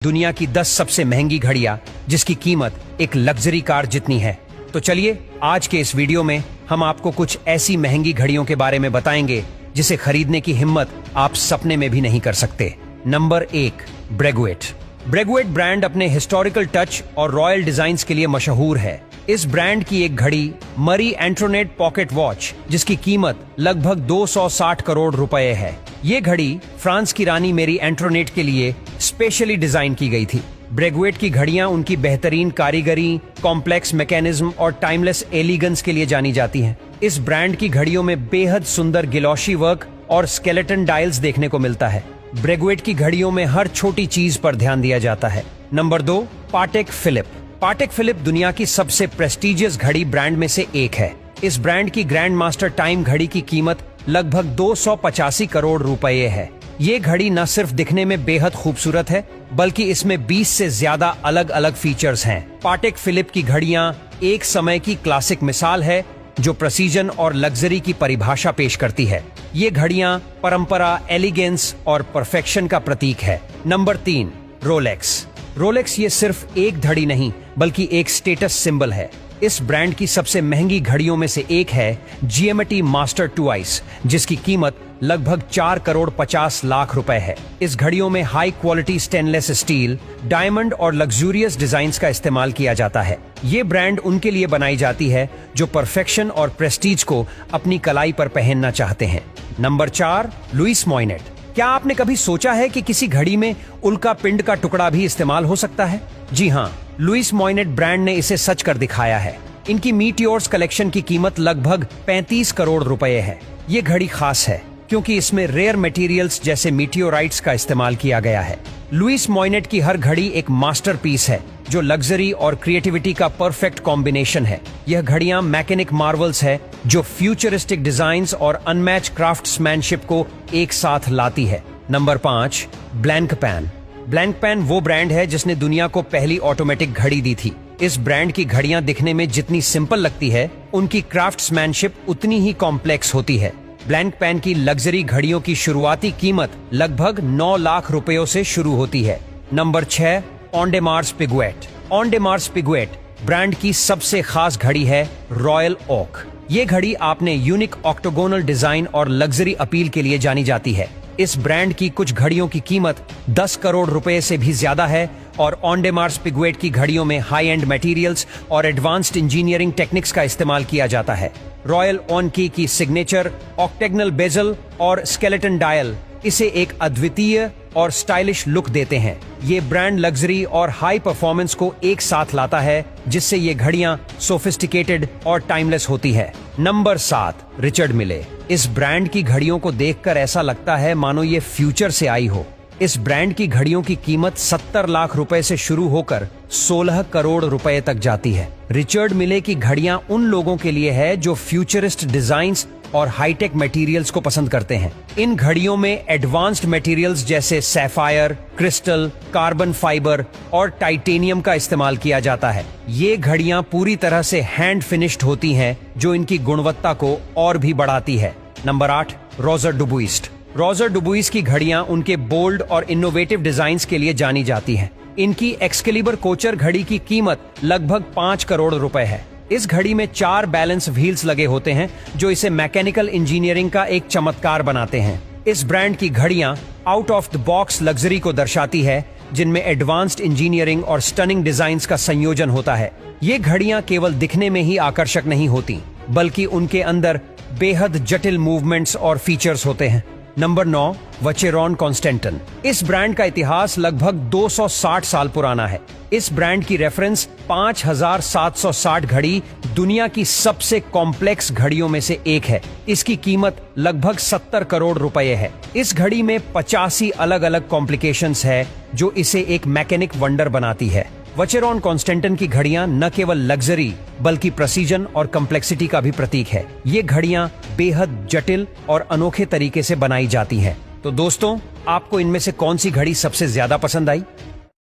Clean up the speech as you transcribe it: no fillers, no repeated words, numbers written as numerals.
दुनिया की 10 सबसे महंगी घड़ियां जिसकी कीमत एक लग्जरी कार जितनी है। तो चलिए आज के इस वीडियो में हम आपको कुछ ऐसी महंगी घड़ियों के बारे में बताएंगे जिसे खरीदने की हिम्मत आप सपने में भी नहीं कर सकते। नंबर 1, ब्रेगुएट। ब्रेगुएट ब्रांड अपने हिस्टोरिकल टच और रॉयल डिजाइन्स के लिए मशहूर है। इस ब्रांड की एक घड़ी मरी एंटोनेट पॉकेट वॉच जिसकी कीमत लगभग 260 करोड़ रुपए है। ये घड़ी फ्रांस की रानी मेरी एंटोनेट के लिए स्पेशली डिजाइन की गई थी। ब्रेगुएट की घड़ियां उनकी बेहतरीन कारीगरी, कॉम्प्लेक्स मैकेनिज्म और टाइमलेस एलिगेंस के लिए जानी जाती हैं। इस ब्रांड की घड़ियों में बेहद सुंदर गिलॉशी वर्क और स्केलेटन डायल्स देखने को मिलता है। ब्रेगुएट की घड़ियों में हर छोटी चीज पर ध्यान दिया जाता है। Number 2, Patek Philippe. Patek Philippe दुनिया की सबसे प्रेस्टिजियस घड़ी ब्रांड में से एक है। इस ब्रांड की ग्रैंड मास्टर टाइम घड़ी की कीमत लगभग 285 करोड़ रुपए है। ये घड़ी न सिर्फ दिखने में बेहद खूबसूरत है बल्कि इसमें 20 से ज्यादा अलग अलग फीचर्स हैं। पाटेक फिलिप की घड़ियां एक समय की क्लासिक मिसाल है जो प्रेसीजन और लग्जरी की परिभाषा पेश करती है। ये घड़ियां परंपरा, एलिगेंस और परफेक्शन का प्रतीक है। Number 3, Rolex. रोलेक्स ये सिर्फ एक घड़ी नहीं बल्कि एक स्टेटस सिंबल है। इस ब्रांड की सबसे महंगी घड़ियों में से एक है GMT मास्टर ट्वाइस जिसकी कीमत लगभग 4 करोड़ 50 लाख रुपए है। इस घड़ियों में high quality stainless steel, diamond और लग्जूरियस डिजाइन्स का इस्तेमाल किया जाता है। ये ब्रांड उनके लिए बनाई जाती है जो परफेक्शन और प्रेस्टीज को अपनी कलाई पर पहनना चाहते हैं। Number 4, Louis Moinet. क्या आपने कभी सोचा है कि किसी घड़ी में उल्का पिंड का टुकड़ा भी इस्तेमाल हो सकता है? जी हाँ, लुइस मॉइनेट ब्रांड ने इसे सच कर दिखाया है। इनकी मीटियोर्स कलेक्शन की कीमत लगभग 35 करोड़ रुपए है। ये घड़ी खास है क्योंकि इसमें रेयर मटेरियल्स जैसे मीटियोराइट्स का इस्तेमाल किया गया है। लुइस मॉइनेट की हर घड़ी एक मास्टरपीस है जो लग्जरी और क्रिएटिविटी का परफेक्ट कॉम्बिनेशन है। यह घड़ियां मैकेनिक मार्वल्स है जो फ्यूचरिस्टिक डिजाइन्स और अनमैच क्राफ्ट्समैनशिप को एक साथ लाती है। नंबर 5, ब्लैंकपैन। ब्लैंकपैन वो ब्रांड है जिसने दुनिया को पहली ऑटोमेटिक घड़ी दी थी। इस ब्रांड की घड़ियां दिखने में जितनी सिंपल लगती है उनकी क्राफ्ट्समैनशिप उतनी ही कॉम्प्लेक्स होती है। ब्लैंकपैन की लग्जरी घड़ियों की शुरुआती कीमत लगभग 9 लाख रुपयों से शुरू होती है। नंबर 6, ऑन्डेमार्स पिगुएट। ऑन्डेमार्स पिगुएट ब्रांड की सबसे खास घड़ी है रॉयल ओक। ये घड़ी आपने यूनिक ऑक्टोगोनल डिजाइन और लग्जरी अपील के लिए जानी जाती है। इस ब्रांड की कुछ घड़ियों की कीमत 10 करोड़ रुपए से भी ज्यादा है और ऑन्डेमार्स पिगुएट की घड़ियों में हाई एंड मटेरियल्स और एडवांस्ड इंजीनियरिंग टेक्निक्स का इस्तेमाल किया जाता है। रॉयल ऑन की सिग्नेचर ऑक्टेगनल बेजल और स्केलेटन डायल इसे एक अद्वितीय और स्टाइलिश लुक देते हैं। ये ब्रांड लग्जरी और हाई परफॉर्मेंस को एक साथ लाता है जिससे ये घड़ियां सोफिस्टिकेटेड और टाइमलेस होती है। नंबर 7, रिचर्ड मिले। इस ब्रांड की घड़ियों को देखकर ऐसा लगता है मानो ये फ्यूचर से आई हो। इस ब्रांड की घड़ियों की कीमत 70 लाख रुपए से शुरू होकर 16 करोड़ रुपए तक जाती है। रिचर्ड मिले की घड़ियां उन लोगों के लिए है जो फ्यूचरिस्ट डिजाइन्स और हाईटेक मटेरियल्स को पसंद करते हैं। इन घड़ियों में एडवांस्ड मटेरियल्स जैसे सैफायर, क्रिस्टल, कार्बन फाइबर और टाइटेनियम का इस्तेमाल किया जाता है। ये घड़ियां पूरी तरह से हैंड फिनिश्ड होती हैं जो इनकी गुणवत्ता को और भी बढ़ाती है। Number 8, Roger Dubuis. Roger Dubuis की घड़ियां उनके बोल्ड और इनोवेटिव डिजाइन्स के लिए जानी जाती हैं। इनकी एक्सकेलिबर कोचर घड़ी की कीमत लगभग 5 करोड़ रुपए है। इस घड़ी में 4 बैलेंस व्हील्स लगे होते हैं जो इसे मैकेनिकल इंजीनियरिंग का एक चमत्कार बनाते हैं। इस ब्रांड की घड़ियां out of the box luxury को दर्शाती है जिनमें एडवांस्ड इंजीनियरिंग और स्टनिंग डिजाइन्स का संयोजन होता है। ये घड़ियां केवल दिखने में ही आकर्षक नहीं होती बल्कि उनके अंदर बेहद जटिल मूवमेंट्स और फीचर्स होते हैं। Number 9, Vacheron Constantin. इस ब्रांड का इतिहास लगभग 260 साल पुराना है। इस ब्रांड की रेफरेंस 5760 घड़ी दुनिया की सबसे कॉम्प्लेक्स घड़ियों में से एक है। इसकी कीमत लगभग 70 करोड़ रुपए है। इस घड़ी में 85 अलग अलग कॉम्प्लिकेशंस है जो इसे एक मैकेनिक वंडर बनाती है। वचेरॉन कॉन्स्टेंटन की घड़ियां न केवल लग्जरी बल्कि प्रेसीजन और कम्प्लेक्सिटी का भी प्रतीक है। ये घड़ियां बेहद जटिल और अनोखे तरीके से बनाई जाती हैं। तो दोस्तों, आपको इनमें से कौन सी घड़ी सबसे ज्यादा पसंद आई?